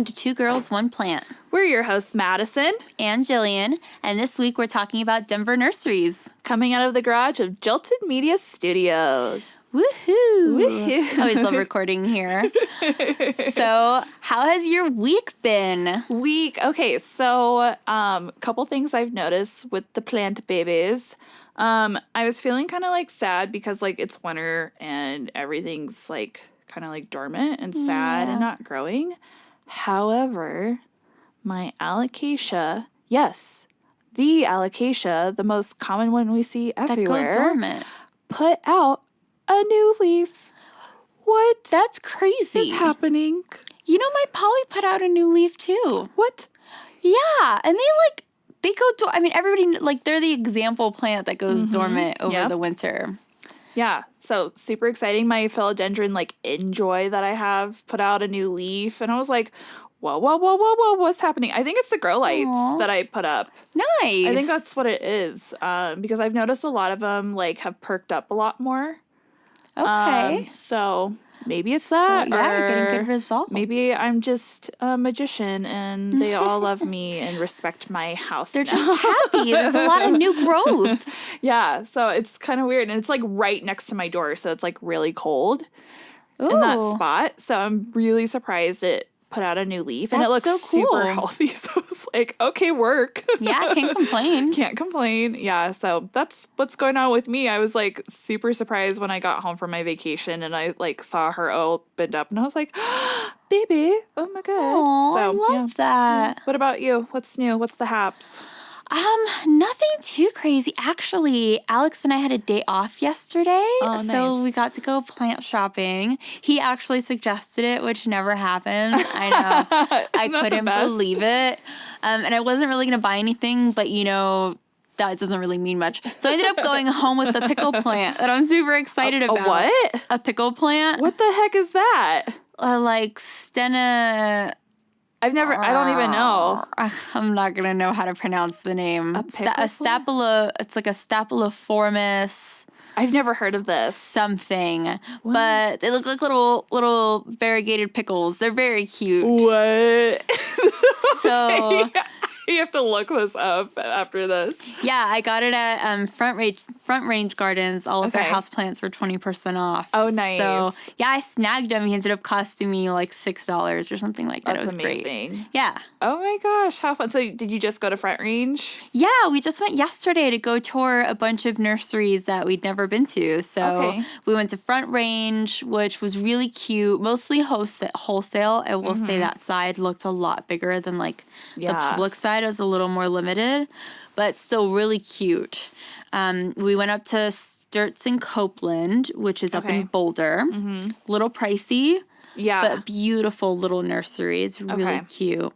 welcome to Two Girls, One Plant. We're your hosts, Madison and Jillian, and this week we're talking about Denver Nurseries. Coming out of the garage of Jilted Media Studios. Woohoo! Woohoo! I always love recording here. So, how has your week been? Okay, so couple things I've noticed with the plant babies. I was feeling kind of like sad because like it's winter and everything's like kind of like dormant and sad and not growing. However, my alocasia, yes, the alocasia, the most common one we see everywhere, That go dormant, put out a new leaf. What? That's crazy. Is happening? You know, my Polly put out a new leaf too. What? Yeah, and they go to, I mean, everybody, like, they're the example plant that goes dormant over the winter. Yeah, so super exciting. My philodendron, like, Enjoy that I have put out a new leaf. And I was like, whoa, what's happening? I think it's the grow lights that I put up. Nice. I think that's what it is. Because I've noticed a lot of them, like, have perked up a lot more. Okay. So maybe it's that. So, yeah, or you're getting good results. Maybe I'm just a magician and they all love me and respect my house. They're just happy. There's a lot of new growth. Yeah, so it's kind of weird. And it's like right next to my door. So it's like really cold in that spot. So I'm really surprised it put out a new leaf. And it looks so cool. super healthy. So I was like, okay, work. Yeah, can't complain. Can't complain. Yeah, so that's what's going on with me. I was like super surprised when I got home from my vacation and I like saw her opened up and I was like, baby, oh my God. Oh, I love that. What about you? What's new? What's the haps? Nothing too crazy. Actually, Alex and I had a day off yesterday. Oh, nice. So we got to go plant shopping. He actually suggested it, which never happened. I know. I couldn't believe it. And I wasn't really going to buy anything, but you know, that doesn't really mean much. So I ended up going home with a pickle plant that I'm super excited about. A what? A pickle plant. What the heck is that? Like Stena... I don't even know. I'm not going to know how to pronounce the name. A stapula, it's like a staphyloformis. I've never heard of this. Something. What? But they look like little variegated pickles. They're very cute. What? So... Okay. You have to look this up after this. Yeah, I got it at Front Range Gardens. All of their houseplants were 20% off. Oh, nice. So, yeah, I snagged him. He ended up costing me like $6 or something like that. That's it was amazing. Great. Yeah. Oh, my gosh. How fun. So, did you just go to Front Range? Yeah, we just went yesterday to go tour a bunch of nurseries that we'd never been to. So, we went to Front Range, which was really cute, mostly wholesale. I will say that side looked a lot bigger than like the public side. Is a little more limited, but still really cute. We went up to Sturtz and Copeland, which is up in Boulder. Little pricey, but beautiful little nurseries. Really cute.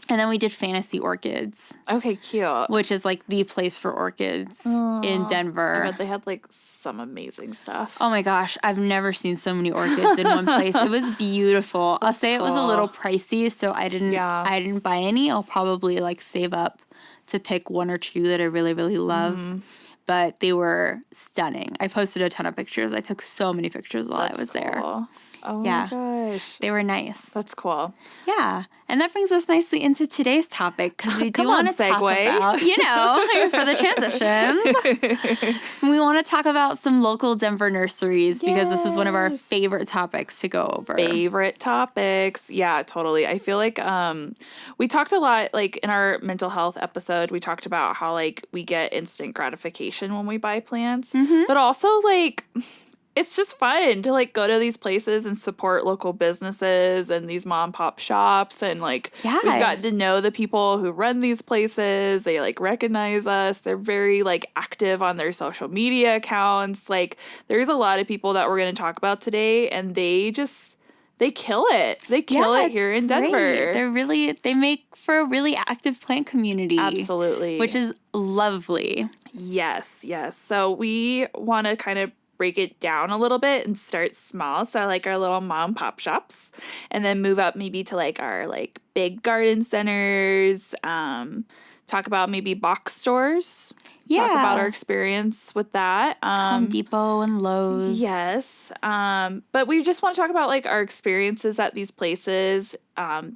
And then we did Fantasy Orchids. Okay, cute. Which is like the place for orchids in Denver. I bet they had like some amazing stuff. Oh my gosh, I've never seen so many orchids in one place. It was beautiful. I'll say it was a little pricey, so I didn't buy any. I'll probably like save up to pick one or two that I really, really love. But they were stunning. I posted a ton of pictures. I took so many pictures while I was there. Oh my gosh. They were nice. That's cool. Yeah. And that brings us nicely into today's topic because we do want to talk about, you know, for the transitions. We want to talk about some local Denver nurseries because this is one of our favorite topics to go over. Favorite topics. Yeah, totally. I feel like we talked a lot, like in our mental health episode, we talked about how like we get instant gratification when we buy plants, but also like... It's just fun to like go to these places and support local businesses and these mom and pop shops. And like, we've gotten to know the people who run these places. They like recognize us. They're very like active on their social media accounts. Like there's a lot of people that we're going to talk about today and they kill it. They kill it here in Denver. They make for a really active plant community. Absolutely. Which is lovely. Yes. So we want to kind of break it down a little bit and start small. So like our little mom pop shops and then move up maybe to like our like big garden centers, talk about maybe box stores. Yeah. Talk about our experience with that. Home Depot and Lowe's. Yes. But we just want to talk about like our experiences at these places,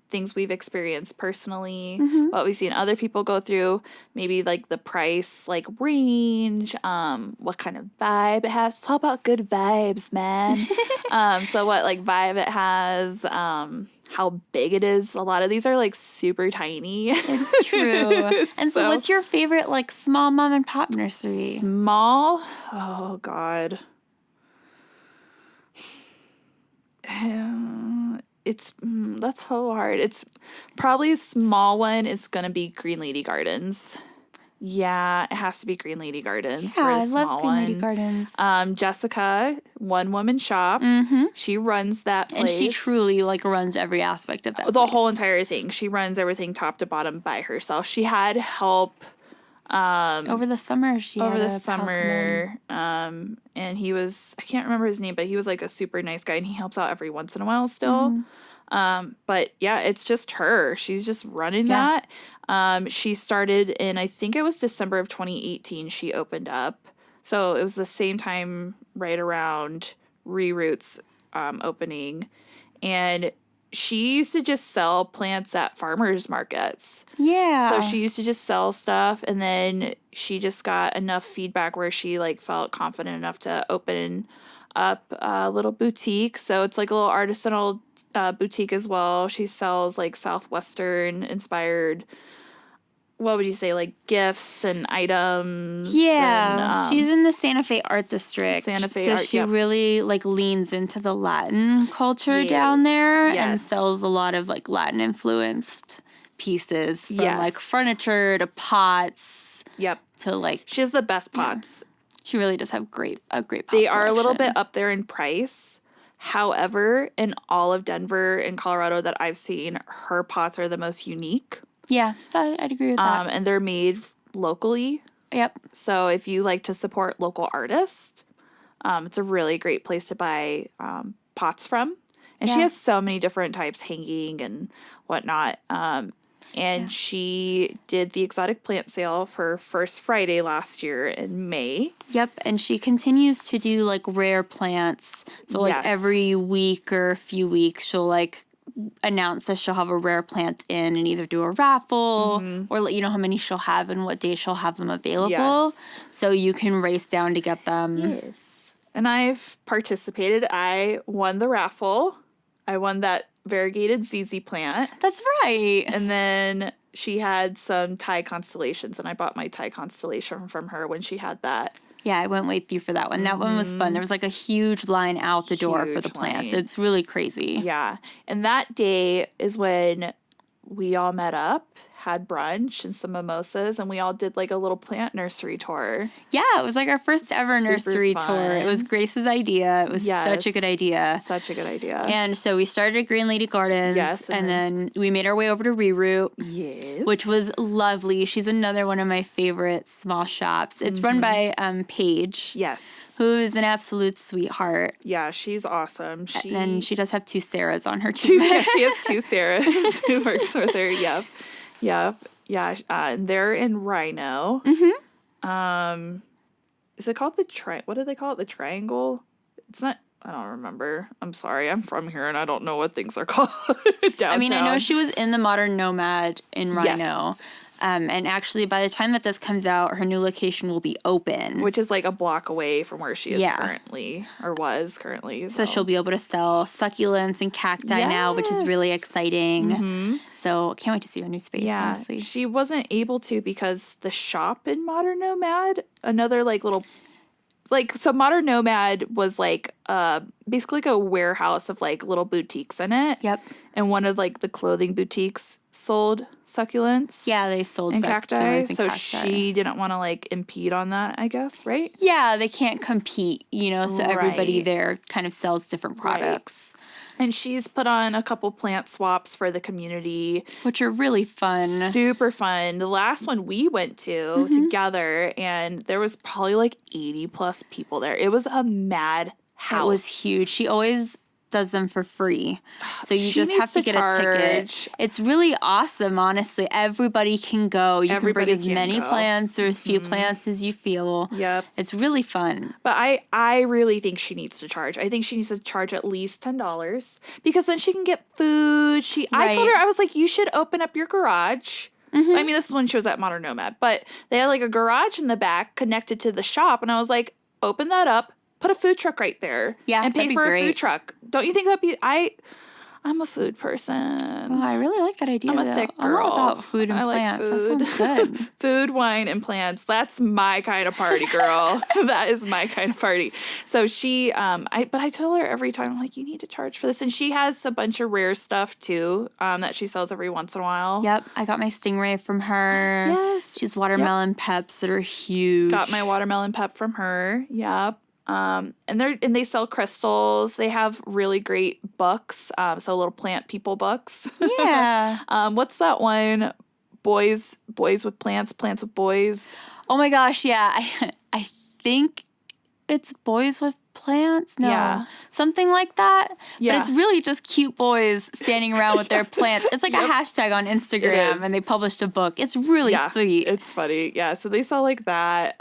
things we've experienced personally, what we've seen other people go through, maybe like the price, like range, what kind of vibe it has. It's all about good vibes, man. So what like vibe it has, how big it is. A lot of these are like super tiny. It's true. And so what's your favorite like small mom and pop nursery? Small? Oh God. That's so hard. It's probably a small one is gonna be Green Lady Gardens. Yeah, it has to be Green Lady Gardens for a small one. I love Green Lady Gardens. Jessica, one woman shop. She runs that place. And she truly like runs every aspect of that The place. whole entire thing. She runs everything top to bottom by herself. She had help over the summer. And he was, I can't remember his name, but he was like a super nice guy and he helps out every once in a while still. But yeah, it's just her. She's just running that. She started in, I think it was December of 2018 she opened up. So it was the same time right around ReRoot's opening. And she used to just sell plants at farmers markets. Yeah. So she used to just sell stuff, and then she just got enough feedback where she like felt confident enough to open up a little boutique. So it's like a little artisanal boutique as well. She sells like Southwestern inspired, what would you say, like gifts and items. Yeah, she's in the Santa Fe Art District. So she really like leans into the Latin culture down there and sells a lot of like Latin influenced pieces from like furniture to pots. To like she has the best pots. She really does have a great pot They are selection. A little bit up there in price. However, in all of Denver and Colorado that I've seen, her pots are the most unique. Yeah, I'd agree with that. And they're made locally. Yep. So if you like to support local artists, it's a really great place to buy pots from. And she has so many different types hanging and whatnot. And she did the exotic plant sale for First Friday last year in May. Yep, and she continues to do like rare plants. So like every week or a few weeks, she'll like announce that she'll have a rare plant in and either do a raffle or let you know how many she'll have and what day she'll have them available. So you can race down to get them. And I've participated. I won the raffle. I won that variegated ZZ plant. That's right. And then she had some Thai constellations, and I bought my Thai constellation from her when she had that. Yeah, I went with you for that one. That one was fun. There was like a huge line out the door for the plants. It's really crazy. Yeah. And that day is when we all met up, had brunch and some mimosas, and we all did like a little plant nursery tour. Yeah, it was like our first ever nursery tour. It was Grace's idea. It was such a good idea. Such a good idea. And so we started at Green Lady Gardens. Yes. And then we made our way over to ReRoot. Yes. Which was lovely. She's another one of my favorite small shops. It's run by Paige. Yes. Who is an absolute sweetheart. Yeah, she's awesome. And then she does have two Sarahs on her team. Yeah, she has two Sarahs who works with her. Yep. Yeah. And they're in Rhino. Is it called what do they call it? The Triangle? It's not, I don't remember. I'm sorry. I'm from here and I don't know what things are called downtown. I mean, I know she was in the Modern Nomad in Rhino. Yes. And actually, by the time that this comes out, her new location will be open. Which is like a block away from where she is currently, or was currently. So she'll be able to sell succulents and cacti now, which is really exciting. So can't wait to see her new space, honestly. She wasn't able to because the shop in Modern Nomad, another like little... so Modern Nomad was like basically like a warehouse of like little boutiques in it. Yep. And one of like the clothing boutiques sold succulents. Yeah, they sold and succulents cacti. And so she didn't want to like impede on that, I guess, right? Yeah, they can't compete, so everybody there kind of sells different products. And she's put on a couple plant swaps for the community. Which are really fun. Super fun. The last one we went to together, and there was probably like 80 plus people there. It was a mad house. It was huge. She always does them for free. So you She just have to needs get to a ticket. charge. It's really awesome, honestly. Everybody can go. You can bring as many plants or as few plants as you feel. Yep. It's really fun. But I really think she needs to charge. I think she needs to charge at least $10 because then she can get food. I told her, I was like, you should open up your garage. I mean, this is when she was at Modern Nomad, but they had like a garage in the back connected to the shop. And I was like, open that up. Put a food truck right there. Yeah, and pay for a food truck. Don't you think that'd be? I'm a food person. Oh, I really like that idea. I'm a thick girl. I'm all about food and plants. Like food. That sounds good. Food, wine, and plants. That's my kind of party, girl. That is my kind of party. So she, but I tell her every time, I'm like, you need to charge for this. And she has a bunch of rare stuff too, that she sells every once in a while. Yep, I got my stingray from her. Yes. She's watermelon peps that are huge. Got my watermelon pep from her. Yep. And they sell crystals. They have really great books. So little plant people books. Yeah. What's that one? Boys with plants with boys. Oh my gosh, yeah. I think it's boys with plants. No, Yeah. something like that. Yeah. But it's really just cute boys standing around with their plants. It's like a hashtag on Instagram, and they published a book. It's really sweet. It's funny. Yeah. So they sell like that.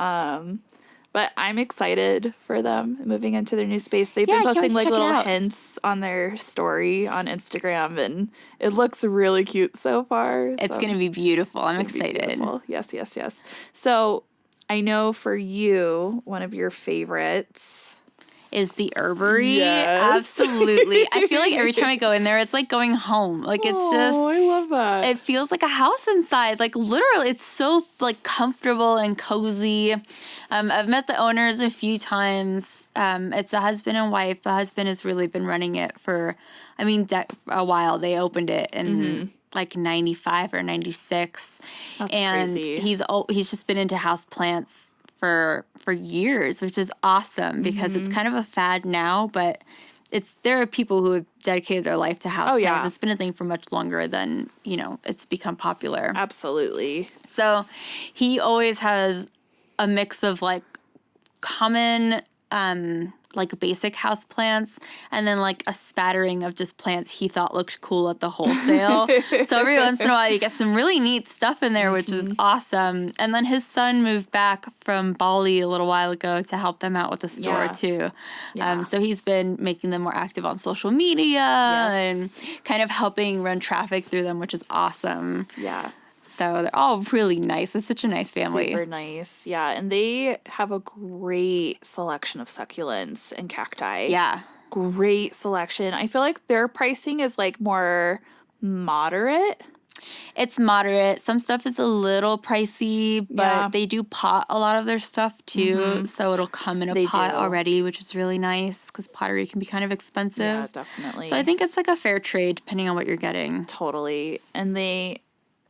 But I'm excited for them moving into their new space. They've been posting like little hints on their story on Instagram, and it looks really cute so far. It's going to be beautiful. I'm excited. Yes. So I know for you, one of your favorites is the Herbery. Yes. Absolutely. I feel like every time I go in there, it's like going home. Like it's just, I love that. It feels like a house inside. Like literally, it's so like comfortable and cozy. I've met the owners a few times. It's a husband and wife. The husband has really been running it for, a while. They opened it in like 95 or 96. That's and crazy. He's just been into house plants for years, which is awesome because it's kind of a fad now, but there are people who have dedicated their life to house plants. Yeah. It's been a thing for much longer than, it's become popular. Absolutely. So he always has a mix of like common, like basic house plants and then like a spattering of just plants he thought looked cool at the wholesale. So every once in a while you get some really neat stuff in there, which is awesome. And then his son moved back from Bali a little while ago to help them out with the store too. Yeah. So he's been making them more active on social media and kind of helping run traffic through them, which is awesome. Yeah. So they're all really nice. It's such a nice family. Super nice. Yeah. And they have a great selection of succulents and cacti. Yeah. Great selection. I feel like their pricing is like more moderate. It's moderate. Some stuff is a little pricey, but they do pot a lot of their stuff too. So it'll come in a pot already, which is really nice because pottery can be kind of expensive. Yeah, definitely. So I think it's like a fair trade depending on what you're getting. Totally. And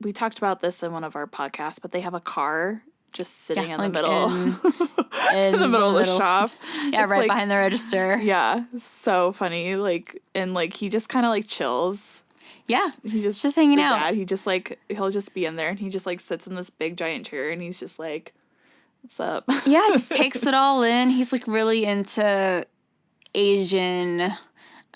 we talked about this in one of our podcasts, but they have a car just sitting in the middle. In the middle of the shop. Yeah, it's right behind the register. Yeah. So funny. He just kind of like chills. Yeah. He just hanging out. Dad, he just he'll just be in there and he just like sits in this big giant chair and he's just like, what's up? Yeah, just takes it all in. He's like really into Asian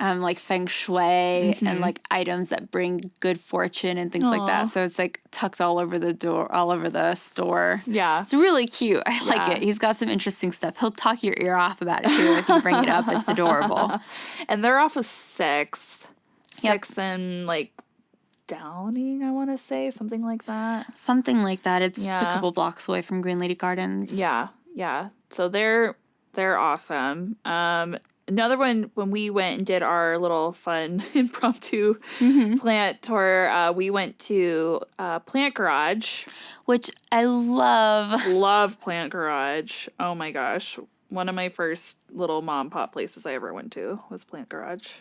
like feng shui and like items that bring good fortune and things like that. So it's like tucked all over the store. Yeah. It's really cute. I like it. He's got some interesting stuff. He'll talk your ear off about it too if you bring it up. It's adorable. And they're off of 6th and like Downing, I want to say, something like that. Something like that. It's just a couple blocks away from Green Lady Gardens. Yeah. Yeah. So they're awesome. Another one, when we went and did our little fun impromptu plant tour, we went to Plant Garage. Which I love. Love Plant Garage. Oh my gosh. One of my first little mom pop places I ever went to was Plant Garage.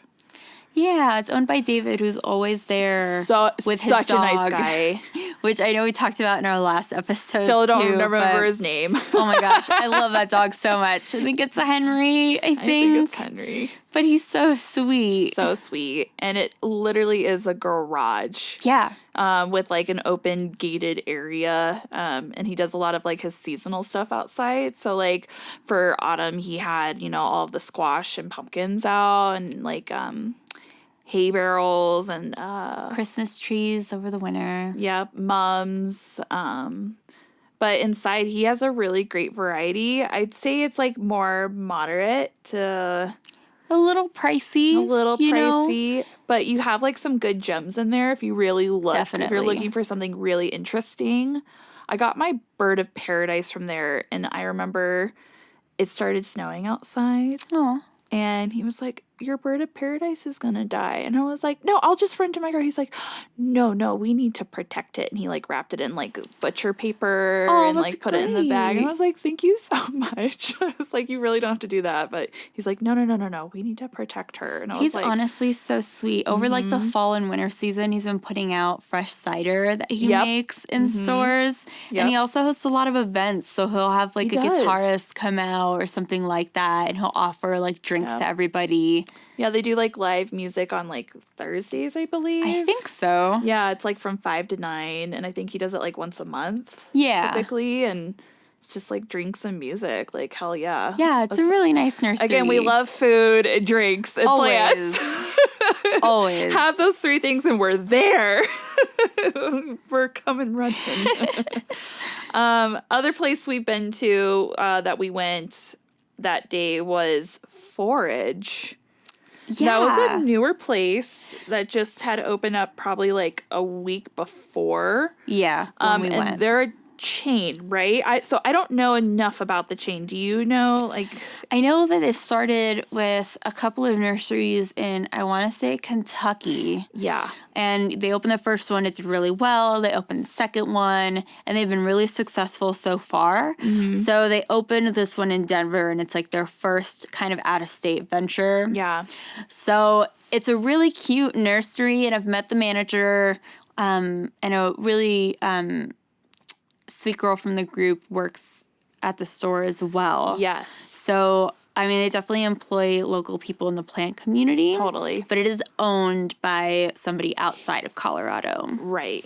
Yeah, it's owned by David, who's always there with his such dog. a nice guy. Which I know we talked about in our last episode. Still don't remember his name. Oh my gosh, I love that dog so much. I think it's a Henry, I think it's Henry. But he's so sweet. So sweet. And it literally is a garage. Yeah. With like an open gated area. And he does a lot of like his seasonal stuff outside. So like for autumn, he had, all of the squash and pumpkins out and like hay barrels and Christmas trees over the winter. Yeah, mums. But inside he has a really great variety. I'd say it's like more moderate to a little pricey. But you have like some good gems in there if you really look. Definitely. If you're looking for something really interesting. I got my bird of paradise from there, and I remember it started snowing outside. Oh. And he was like, your bird of paradise is going to die. And I was like, no, I'll just run to my car. He's like, no, we need to protect it. And he like wrapped it in like butcher paper and like put it in the bag. And I was like, thank you so much. I was like, you really don't have to do that. But he's like, no, we need to protect her. And I was like, he's honestly so sweet. Over like the fall and winter season, he's been putting out fresh cider that he makes in stores. Yep. And he also hosts a lot of events. So he'll have like a guitarist come out or something like that. And he'll offer like drinks to everybody. Yeah, they do like live music on like Thursdays, I believe. I think so. Yeah, it's like from 5 to 9, and I think he does it like once a month. Yeah. Typically, and it's just like drinks and music. Like, hell yeah. Yeah, it's a really nice nursery. Again, we love food and drinks and plants. Always. Have those 3 things and we're there. We're coming running. Other place we've been to that we went that day was Forage. Yeah. That was a newer place that just had opened up probably like a week before. Yeah, when we went. And they're a chain, right? So I don't know enough about the chain. Do you know? Like, I know that it started with a couple of nurseries in, I want to say, Kentucky. Yeah. And they opened the first one, it did really well. They opened the second one, and they've been really successful so far. Mm-hmm. So they opened this one in Denver, and it's like their first kind of out-of-state venture. Yeah. So it's a really cute nursery, and I've met the manager, and a really sweet girl from the group works at the store as well. Yes. So, I mean, they definitely employ local people in the plant community. Totally. But it is owned by somebody outside of Colorado. Right.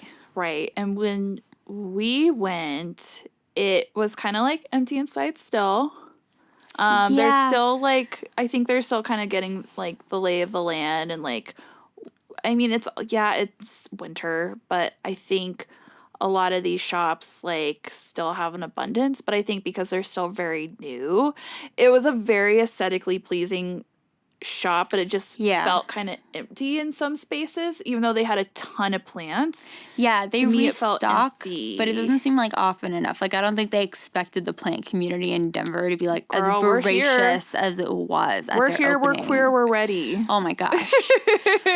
And when we went, it was kind of like empty inside still. There's still like, I think they're still kind of getting like the lay of the land and like, I mean, it's winter, but I think a lot of these shops like still have an abundance, but I think because they're still very new, it was a very aesthetically pleasing shop, but it just felt kind of empty in some spaces, even though they had a ton of plants. Yeah, they restock, but it doesn't seem like often enough. Like, I don't think they expected the plant community in Denver to be like as voracious as it was at their opening. We're queer, we're ready. Oh my gosh.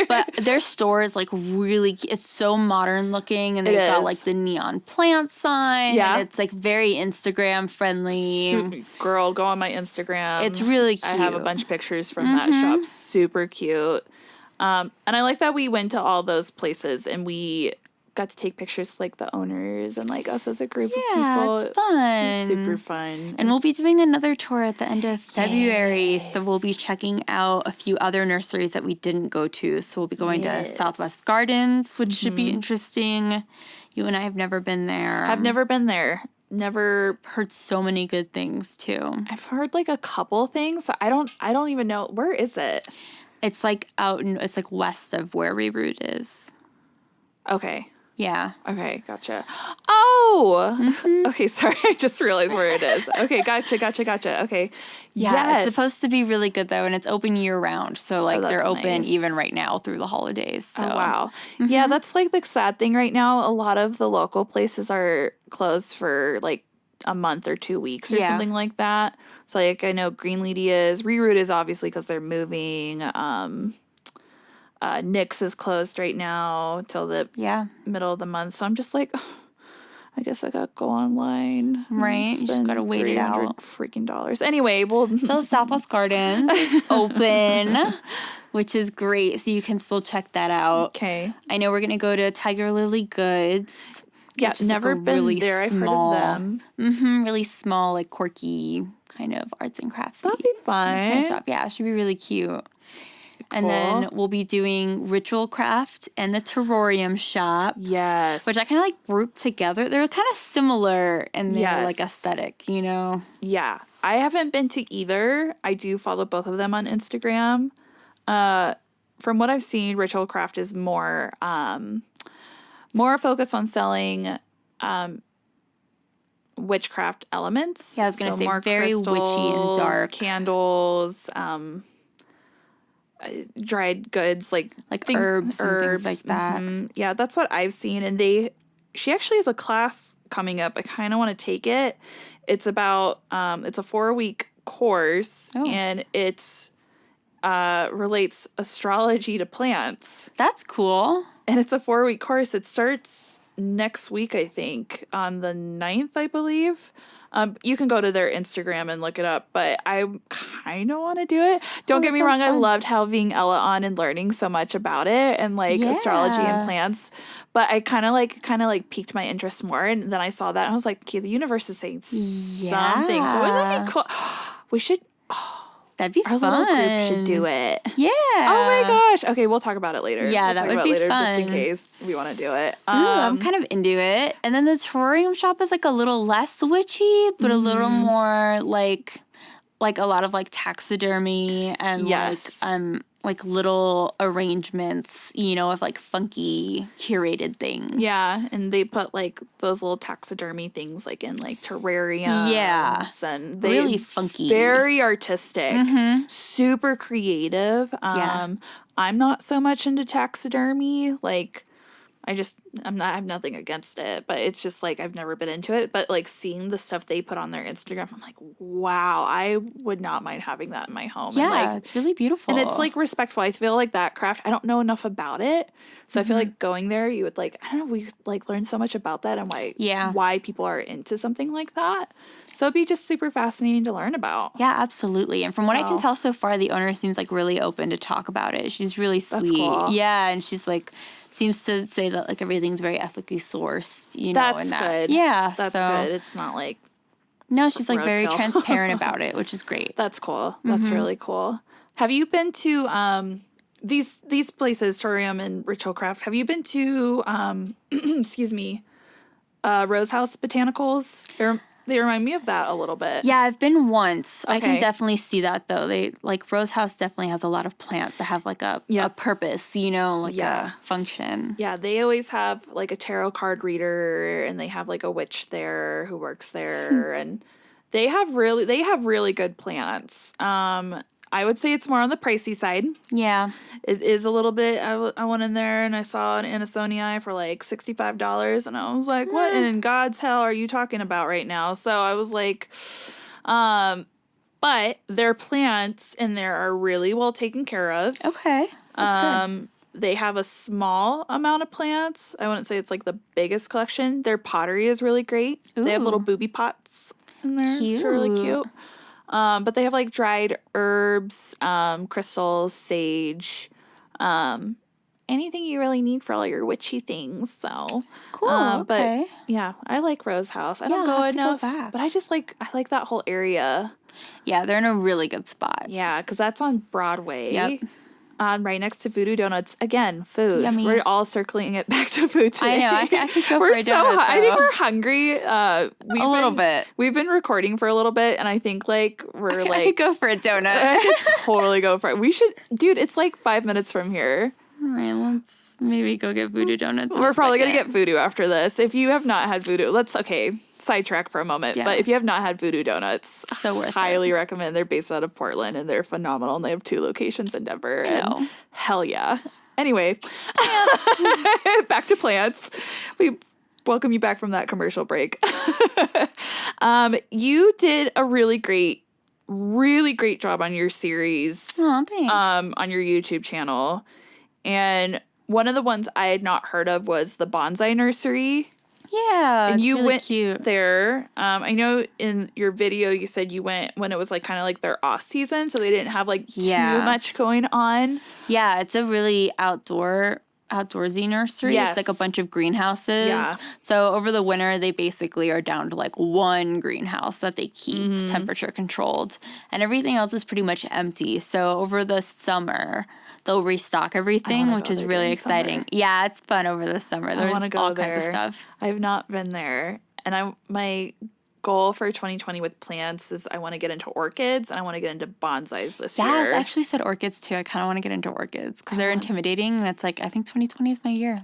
But their store is like really, it's so modern looking, and they've got like the neon plant sign. Yeah. And it's like very Instagram friendly. Girl, go on my Instagram. It's really cute. I have a bunch of pictures from that shop. Super cute. And I like that we went to all those places and we got to take pictures with like the owners and like us as a group of people. Yeah, it's fun. It was super fun. And we'll be doing another tour at the end of February. So we'll be checking out a few other nurseries that we didn't go to. So we'll be going to Southwest Gardens, which should be interesting. You and I have never been there. I've never been there. Never heard so many good things too. I've heard like a couple things. I don't even know. Where is it? It's like it's like west of where ReRoot is. Okay. Yeah. Okay, gotcha. Oh! Okay, sorry. I just realized where it is. Okay, gotcha. Okay. Yeah, it's supposed to be really good, though, and it's open year-round. So, like, they're open even right now through the holidays. So. Oh, wow. Yeah, that's, like, the sad thing right now. A lot of the local places are closed for, like, a month or 2 weeks or something like that. So, like, I know Green Lady is. ReRoot is obviously because they're moving. Nick's is closed right now till the middle of the month. So I'm just like, I guess I gotta go online. Right. You just gotta wait it out. Freaking dollars. Anyway, so Southwest Gardens is open, which is great. So you can still check that out. Okay. I know we're gonna go to Tigerlily Goods. Yeah, never been really there. I've heard of them. Really small, like quirky kind of arts and crafts. That'd be fun. Kind of shop. Yeah, it should be really cute. And then we'll be doing Ritualcravt and the Terrorium Shop. Yes. Which I kind of like group together. They're kind of similar in their like aesthetic, you know? Yeah. I haven't been to either. I do follow both of them on Instagram. From what I've seen, Ritualcravt is more focused on selling witchcraft elements. Yeah, I was going to say more very witchy and dark. Candles, dried goods like things, herbs and things like that. Mm-hmm. Yeah, that's what I've seen. And she actually has a class coming up. I kind of want to take it. It's about it's a 4-week course, and it's relates astrology to plants. That's cool. And it's a 4-week course. It starts next week, I think, on the 9th, I believe. You can go to their Instagram and look it up, but I kind of want to do it. Don't get me wrong. Fun. I loved having Ella on and learning so much about it and astrology and plants, but I kind of piqued my interest more. And then I saw that and I was like, okay, the universe is saying something. So wouldn't that be cool? We should. That'd be Our fun. Our little group should do it. Yeah. Oh my gosh. Okay, we'll talk about it later. Yeah, that would be fun. Just in case we want to do it. Ooh, I'm kind of into it. And then the Terrarium Shop is like a little less witchy, but a little more like a lot of like taxidermy and like little arrangements, you know, of like funky curated things. Yeah, and they put like those little taxidermy things like in like terrariums. Yeah, and really funky, very artistic, super creative. I'm not so much into taxidermy. Like, I have nothing against it, but it's just like I've never been into it. But like seeing the stuff they put on their Instagram, I'm like, wow, I would not mind having that in my home. Yeah, and like, it's really beautiful. And it's like respectful. I feel like that craft, I don't know enough about it. So I feel like going there, you would like, I don't know, we like learn so much about that and why people are into something like that. So it'd be just super fascinating to learn about. Yeah, absolutely. And from what I can tell so far, the owner seems like really open to talk about it. She's really sweet. That's cool. Yeah, and she's like seems to say that like everything's very ethically sourced, you know. That's good. Yeah. That's good. It's not like no, she's like very transparent about it, which is great. That's cool. That's really cool. Have you been to these places, Terrarium and Ritualcravt? Have you been to excuse me, Rosehouse Botanicals? They remind me of that a little bit. Yeah, I've been once. Okay. I can definitely see that though. They like Rosehouse definitely has a lot of plants that have like a purpose, you know, like a function. Yeah, they always have like a tarot card reader, and they have like a witch there who works there, and they have really good plants. I would say it's more on the pricey side. Yeah. It is a little bit. I went in there and I saw an Anisonii for like $65, and I was like, what in God's hell are you talking about right now? So I was like, but their plants in there are really well taken care of. Okay. That's good. They have a small amount of plants. I wouldn't say it's like the biggest collection. Their pottery is really great. Ooh. They have little booby pots in there. Cute. They're really cute. But they have like dried herbs, crystals, sage, anything you really need for all your witchy things. So cool. Okay. But yeah, I like Rosehouse. I don't go enough, but I like that whole area. Yeah, they're in a really good spot. Yeah, because that's on Broadway. Yep. Right next to Voodoo Donuts. Again, food. Yummy. We're all circling it back to food today. I know. I could go for a donut, I think we're hungry. A little bit. We've been recording for a little bit, and I think like I could go for a donut. I could totally go for it. We should, dude. It's like 5 minutes from here. All right, let's maybe go get Voodoo Donuts. We're probably gonna get Voodoo after this. If you have not had Voodoo, sidetrack for a moment. Yeah. But if you have not had Voodoo Donuts, so worth highly recommend. They're based out of Portland, and they're phenomenal. And they have 2 locations in Denver. I know. Hell yeah. Anyway, back to plants. We welcome you back from that commercial break. You did a really great job on your series. Oh, thanks. On your YouTube channel. And one of the ones I had not heard of was the Bonsai Nursery. Yeah, and you really went cute there. I know in your video you said you went when it was like kind of like their off season, so they didn't have like too much going on. Yeah, it's a really outdoor outdoorsy nursery. Yes. It's like a bunch of greenhouses. Yeah. So over the winter, they basically are down to like one greenhouse that they keep temperature controlled. And everything else is pretty much empty. So over the summer, they'll restock everything, which is really exciting. Summer. Yeah, it's fun over the summer. There's all kinds of stuff. I've not been there. And my goal for 2020 with plants is I want to get into orchids and I want to get into bonsais this year. Yeah, I actually said orchids too. I kind of want to get into orchids because they're intimidating, and it's like I think 2020 is my year.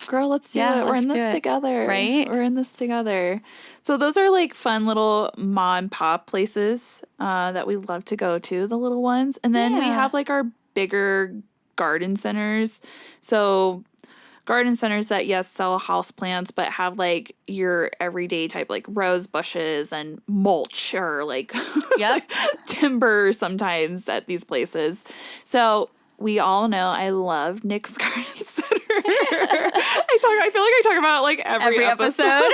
Girl, let's do it. We're in this together, right? We're in this together. So those are like fun little mom and pop places that we love to go to, the little ones, and then we have like our bigger garden centers. So garden centers that, yes, sell house plants, but have like your everyday type, like rose bushes and mulch or like timber sometimes at these places. So we all know I love Nick's Garden Center. I feel like I talk about like every episode.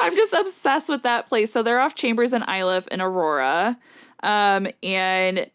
I'm just obsessed with that place. So they're off Chambers and Iliff in Aurora. And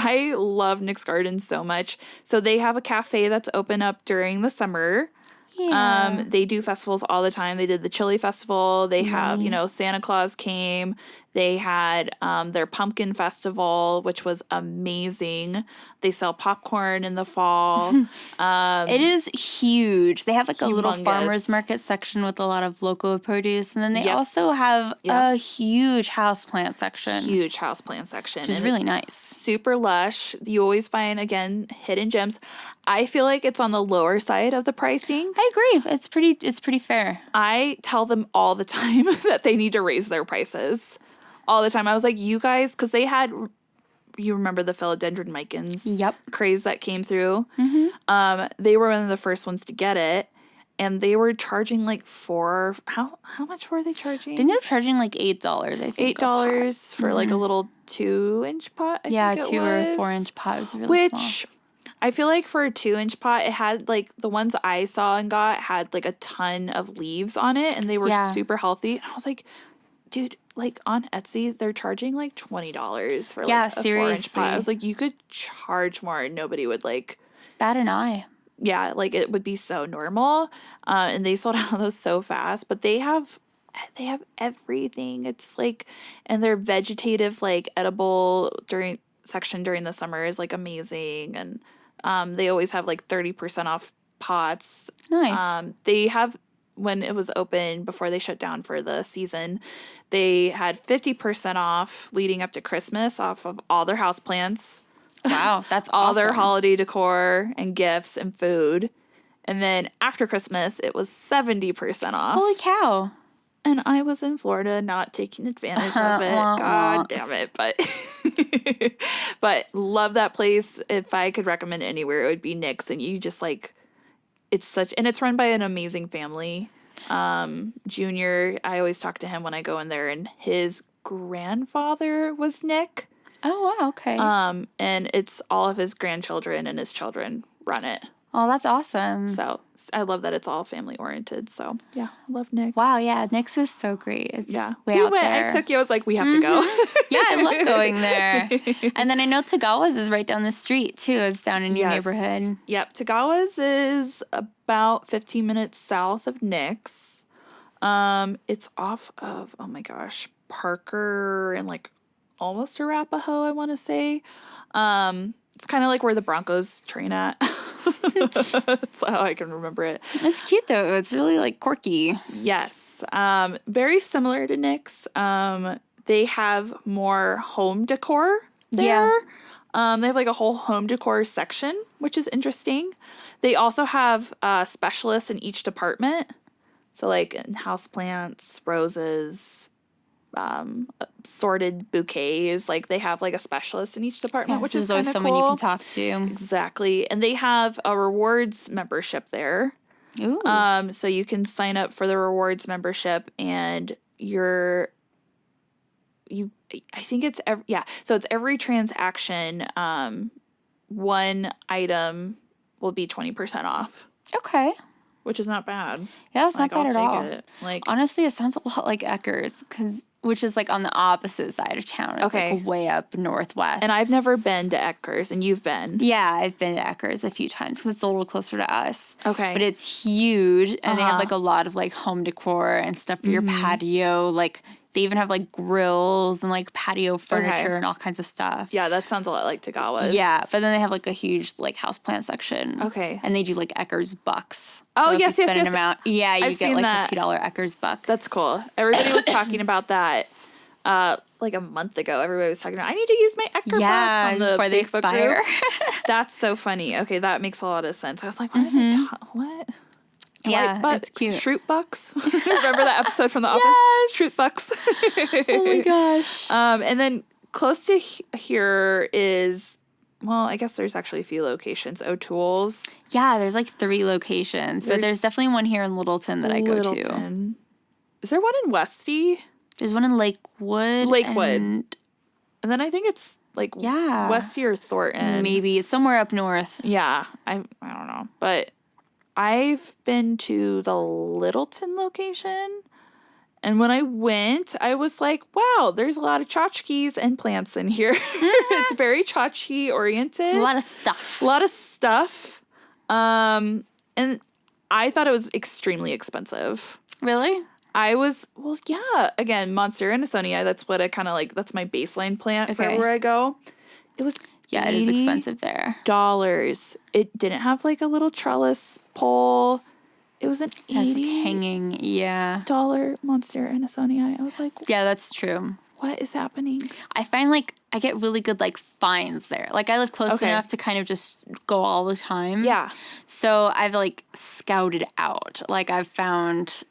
I love Nick's Garden so much. So they have a cafe that's open up during the summer. Yeah. They do festivals all the time. They did the Chili Festival. They have, Santa Claus came. They had their Pumpkin Festival, which was amazing. They sell popcorn in the fall. It is huge. They have like a little farmer's market section with a lot of local produce. And then they also have a huge houseplant section. Huge houseplant section. Which is really nice. Super lush. You always find, again, hidden gems. I feel like it's on the lower side of the pricing. I agree. It's pretty fair. I tell them all the time that they need to raise their prices. All the time. I was like, you guys, because they had, you remember the philodendron micans craze that came through? Mm-hmm. They were one of the first ones to get it. And they were charging like how much were they charging? They ended up charging like $8, I think. $8 for like a little 2-inch pot, I think it 2 or 4-inch pot. It was really small. I feel like for a 2-inch pot, it had like the ones I saw and got had like a ton of leaves on it. And they were super healthy. And I was like, dude, like on Etsy, they're charging like $20 for like a 4-inch pot. I was like, you could charge more and nobody would like bat an eye. Yeah, like it would be so normal. And they sold out of those so fast. But they have everything. It's like, and their vegetative like edible section during the summer is like amazing. And they always have like 30% off pots. Nice. They have, when it was open before they shut down for the season, they had 50% off leading up to Christmas off of all their houseplants. Wow, that's all awesome. Their holiday decor and gifts and food. And then after Christmas, it was 70% off. Holy cow. And I was in Florida not taking advantage of it. God damn it. But love that place. If I could recommend anywhere, it would be Nick's. And you just like, and it's run by an amazing family. Junior, I always talk to him when I go in there, and his grandfather was Nick. Oh, wow, okay. And it's all of his grandchildren and his children run it. Oh, that's awesome. So I love that it's all family oriented. So yeah, I love Nick's. Wow, yeah, Nick's is so great. It's way out there. I took you. I was like, we have to go. Yeah, I love going there. And then I know Tagawa's is right down the street too. It's down in your neighborhood. Yep, Tagawa's is about 15 minutes south of Nick's. It's off of Parker and like almost Arapahoe, I want to say. It's kind of like where the Broncos train at. That's how I can remember it. It's cute though. It's really like quirky. Yes. Very similar to Nick's. They have more home decor there. Yeah. They have like a whole home decor section, which is interesting. They also have specialists in each department. So like in houseplants, roses, sorted bouquets. Like they have like a specialist in each department, which is always someone cool. you can talk to. Exactly. And they have a rewards membership there. Ooh. So you can sign up for the rewards membership, and I think it's so it's every transaction, one item will be 20% off. Okay. Which is not bad. Yeah, it's not bad at all. Like, honestly, it sounds a lot like Ecker's, because which is like on the opposite side of town. It's like way up northwest. And I've never been to Echters, and you've been. Yeah, I've been to Echters a few times because it's a little closer to us. Okay. But it's huge, and they have like a lot of like home decor and stuff for your patio. Like they even have like grills and like patio furniture and all kinds of stuff. Yeah, that sounds a lot like Tagawa's. Yeah, but then they have like a huge like houseplant section. Okay. And they do like Echters bucks. Oh, so yes. Yeah, you I've get like a $2 Echters buck. That's cool. Everybody was talking about that like a month ago. Everybody was talking about, I need to use my Echter bucks on the before they Facebook expire. group. That's so funny. Okay, that makes a lot of sense. I was like, what? Yeah, it's cute. Shroot bucks. Remember that episode from The Office? Yes. Shroot bucks. Oh my gosh. And then close to here is, well, I guess there's actually a few locations. O'Toole's. Yeah, there's like 3 locations, but there's definitely one here in Littleton that I go to. Is there one in Westy? There's one in Lakewood. And then I think it's like Westy or Thornton. Maybe it's somewhere up north. Yeah, I don't know, but I've been to the Littleton location, and when I went, I was like, wow, there's a lot of tchotchkes and plants in here. It's very tchotchke oriented. It's a lot of stuff. A lot of stuff. And I thought it was extremely expensive. Really? Again, Monstera Andersonia, that's what I kind of like, that's my baseline plant for where I go. It was it is expensive there. $80. It didn't have like a little trellis pole. It was an $80 hanging, Monstera Andersonia. I was like, yeah, that's true. What is happening? I find like I get really good like finds there. Like I live close enough to kind of just go all the time. Yeah. So I've like scouted out. Like I've found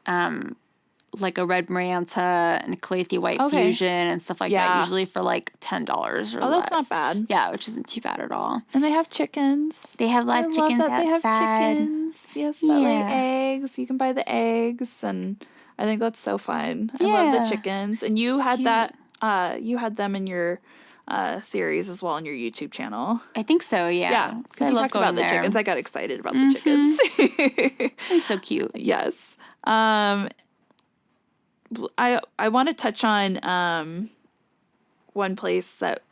like a red Maranta and a Calathea white fusion and stuff like that, usually for like $10 or less. Oh, that's not bad. Yeah, which isn't too bad at all. And they have chickens. They have live chickens outside. They have chickens. Yes, that lay eggs. You can buy the eggs, and I think that's so fun. I love the chickens. And you had that. You had them in your series as well on your YouTube channel. I think so. Yeah. Because you talked about the chickens. I got excited about the chickens. They're so cute. Yes. I want to touch on one place that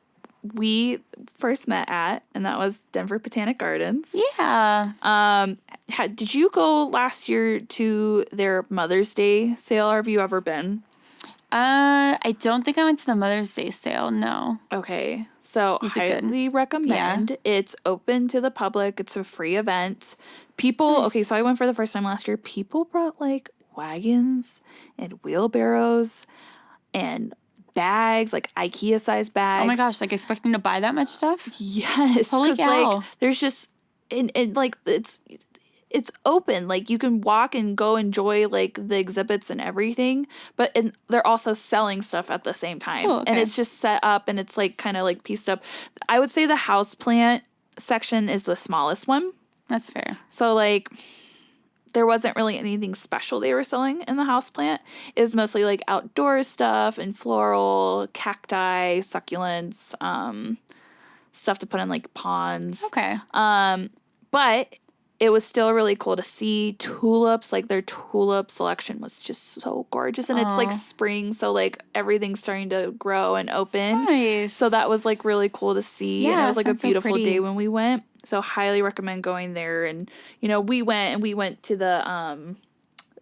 we first met at, and that was Denver Botanic Gardens. Yeah. Did you go last year to their Mother's Day sale, or have you ever been? I don't think I went to the Mother's Day sale, no. Okay. So highly recommend. Yeah. It's open to the public. It's a free event. People, so I went for the first time last year. People brought like wagons and wheelbarrows and bags, like IKEA-sized bags. Oh my gosh, like expecting to buy that much stuff? Yes. Holy cow. Like, there's just, and like, it's open. Like, you can walk and go enjoy, like, the exhibits and everything, but they're also selling stuff at the same time. Cool, okay. And it's just set up, and it's, like, kind of, like, pieced up. I would say the houseplant section is the smallest one. That's fair. So, like, there wasn't really anything special they were selling in the houseplant. It was mostly, like, outdoor stuff and floral, cacti, succulents, stuff to put in, like, ponds. Okay. But it was still really cool to see tulips. Like, their tulip selection was just so gorgeous. And it's, like, spring, so, like, everything's starting to grow and open. Nice. So that was, like, really cool to see. Yeah, and it was, like, a beautiful so day when we went. So highly recommend going there. And, you know, we went to the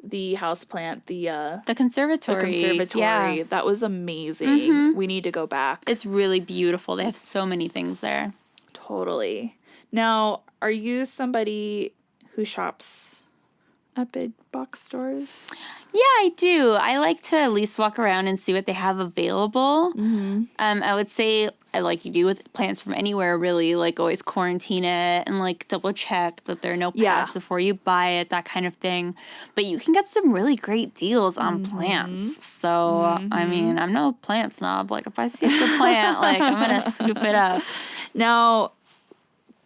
houseplant, the conservatory. Yeah. That was amazing. Mm-hmm. We need to go back. It's really beautiful. They have so many things there. Totally. Now, are you somebody who shops at big box stores? Yeah, I do. I like to at least walk around and see what they have available. Mm-hmm. I would say, like you do with plants from anywhere, really, like always quarantine it and like double check that there are no pests before you buy it, that kind of thing. But you can get some really great deals on plants. So, I mean, I'm no plant snob. Like, if I see a good plant, like, I'm going to scoop it up. Now,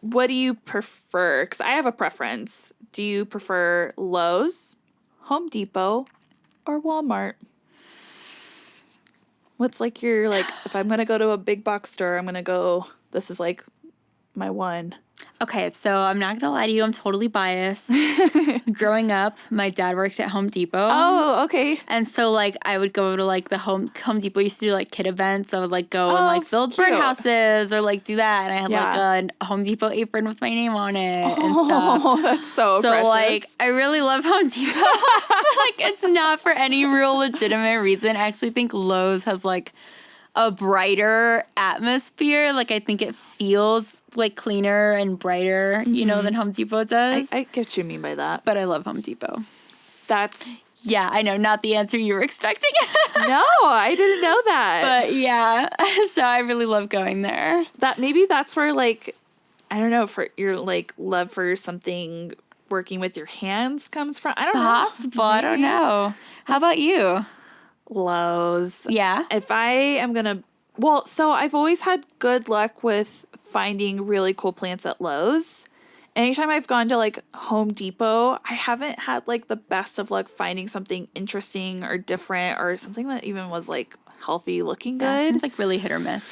what do you prefer? Because I have a preference. Do you prefer Lowe's, Home Depot, or Walmart? What's like if I'm going to go to a big box store, I'm going to go, this is like my one. Okay, so I'm not gonna lie to you, I'm totally biased. Growing up, my dad worked at Home Depot. Oh, okay. And so, like, I would go to, like, the Home Depot used to do, like, kid events. I would, like, go and, like, build birdhouses or, like, do that. And I had, like, a Home Depot apron with my name on it and stuff. Oh, that's so precious. Like, I really love Home Depot. But, like, it's not for any real legitimate reason. I actually think Lowe's has, like, a brighter atmosphere. Like, I think it feels, like, cleaner and brighter, you know, than Home Depot does. I get what you mean by that. But I love Home Depot. That's... Yeah, I know, not the answer you were expecting. No, I didn't know that. But yeah, so I really love going there. Maybe that's where, like, I don't know, for your, like, love for something working with your hands comes from. I don't know. Possible, I don't know. How about you? Lowe's. Yeah? If I am going to... Well, so I've always had good luck with finding really cool plants at Lowe's. Anytime I've gone to, like, Home Depot, I haven't had, like, the best of luck finding something interesting or different or something that even was, like, healthy looking good. It seems like really hit or miss.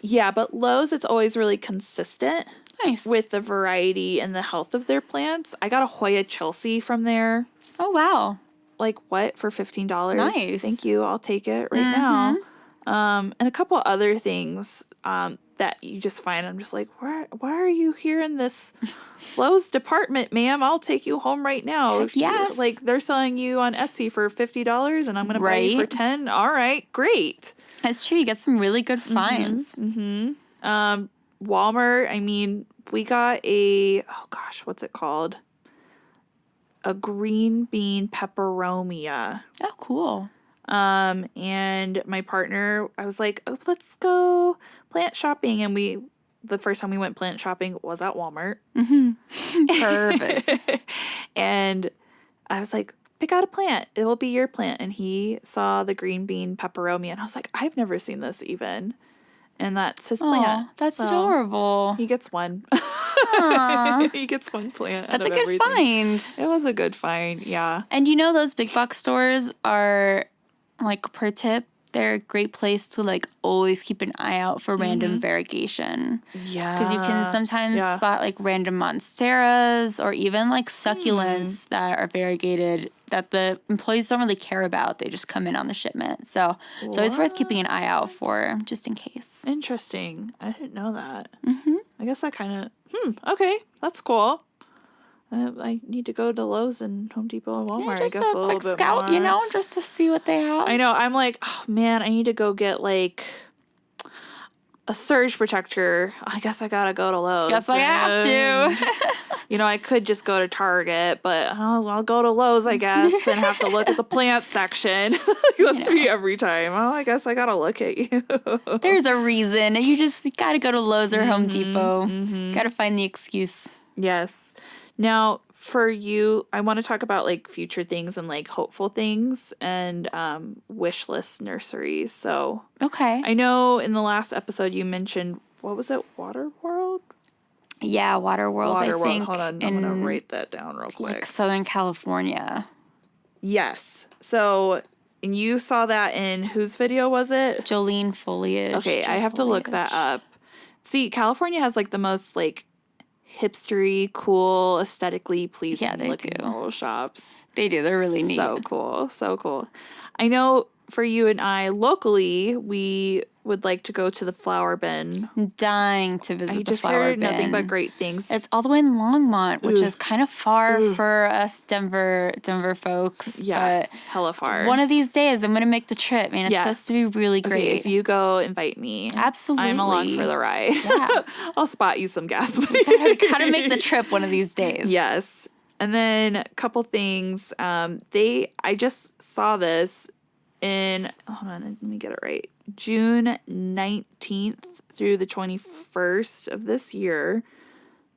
Yeah, but Lowe's, it's always really consistent. Nice. With the variety and the health of their plants. I got a Hoya Chelsea from there. Oh, wow. Like, what? For $15? Nice. Thank you. I'll take it right now. And a couple other things that you just find. I'm just like, why are you here in this Lowe's department, ma'am? I'll take you home right now. Yes. Like, they're selling you on Etsy for $50 and I'm going to buy you for $10. All right, great. That's true. You get some really good finds. Walmart, I mean, we got what's it called? A green bean peperomia. Oh, cool. And my partner, I was like, oh, let's go plant shopping. And the first time we went plant shopping was at Walmart. Perfect. And I was like, pick out a plant. It will be your plant. And he saw the green bean peperomia. And I was like, I've never seen this even. And that's his plant. That's adorable. He gets one. He gets one plant. That's a good find. It was a good find, yeah. And you know those big box stores are, like, per tip, they're a great place to, like, always keep an eye out for random variegation. Yeah. Because you can sometimes spot, like, random monsteras or even, like, succulents that are variegated that the employees don't really care about. They just come in on the shipment. So it's always worth keeping an eye out for, just in case. Interesting. I didn't know that. I guess I kind of, okay, that's cool. I need to go to Lowe's and Home Depot and Walmart. Just I guess a a quick little bit scout, more. you know, just to see what they have. I know. I'm like, oh man, I need to go get like a surge protector. I guess I gotta go to Lowe's. Guess I have to. You know, I could just go to Target, but I'll go to Lowe's, I guess, and have to look at the plant section. That's me every time. Oh, I guess I gotta look at you. There's a reason. You gotta go to Lowe's or Home Depot. Gotta find the excuse. Yes. Now, for you, I want to talk about, like, future things and, like, hopeful things and wish list nurseries. So, okay. I know in the last episode you mentioned, what was it, Waterworld? Yeah, Waterworld, I think. Hold on, I'm going to write that down real quick. Like Southern California. Yes. So, and you saw that in whose video was it? Jolene Foliage. Okay, I have to look that up. See, California has, like, the most, like, hipstery, cool, aesthetically pleasing looking little shops. They do. They're really neat. So cool. So cool. I know for you and I, locally, we would like to go to the Flower Bin. I'm dying to visit the Flower Bin. I just heard Bin. nothing but great things. It's all the way in Longmont, which is kind of far for us Denver folks. Yeah, but hella far. One of these days, I'm going to make the trip, man. It's supposed to be really great. Okay, if you go, invite me. Absolutely. I'm along for the ride. Yeah. I'll spot you some gas money. Gotta make the trip one of these days. Yes. And then a couple things. I just saw this in, hold on, let me get it right. June 19th through the 21st of this year,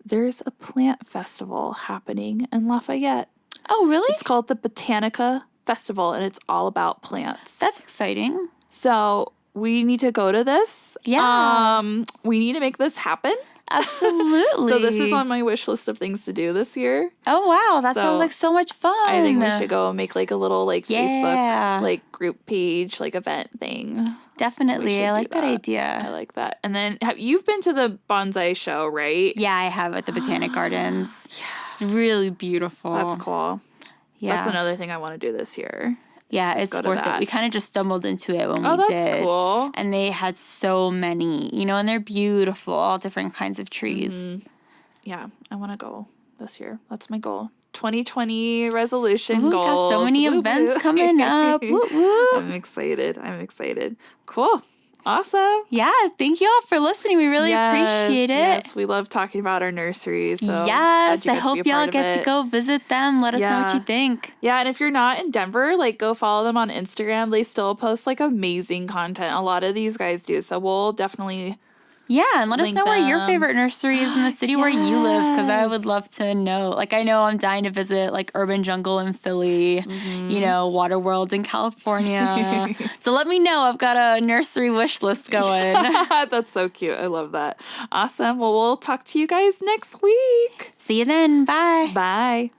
there's a plant festival happening in Lafayette. Oh, really? It's called the Botanica Festival, and it's all about plants. That's exciting. So we need to go to this. Yeah. We need to make this happen. Absolutely. So this is on my wish list of things to do this year. Oh, wow. That sounds like so much fun. I think we should go make like a little like Facebook like group page, like event thing. Definitely. I like that idea. I like that. And then you've been to the bonsai show, right? Yeah, I have at the Botanic Gardens. Yeah. It's really beautiful. That's cool. Yeah. That's another thing I want to do this year. Yeah, it's worth it. We kind of just stumbled into it when we did. Oh, that's cool. And they had so many, and they're beautiful, all different kinds of trees. Mm-hmm. Yeah, I want to go this year. That's my goal. 2020 resolution goals. We've got so many events coming up. Woo, woo. I'm excited. Cool. Awesome. Yeah, thank you all for listening. We really appreciate it. Yes, we love talking about our nurseries. So yes, I hope y'all get to go visit them. Let us know what you think. Yeah, and if you're not in Denver, like go follow them on Instagram. They still post like amazing content. A lot of these guys do. So we'll definitely and let us know where your favorite nursery is in the city where you live, because I would love to know. Like, I know I'm dying to visit like Urban Jungle in Philly, Water World in California. So let me know. I've got a nursery wish list going. That's so cute. I love that. Awesome. Well, we'll talk to you guys next week. See you then. Bye. Bye.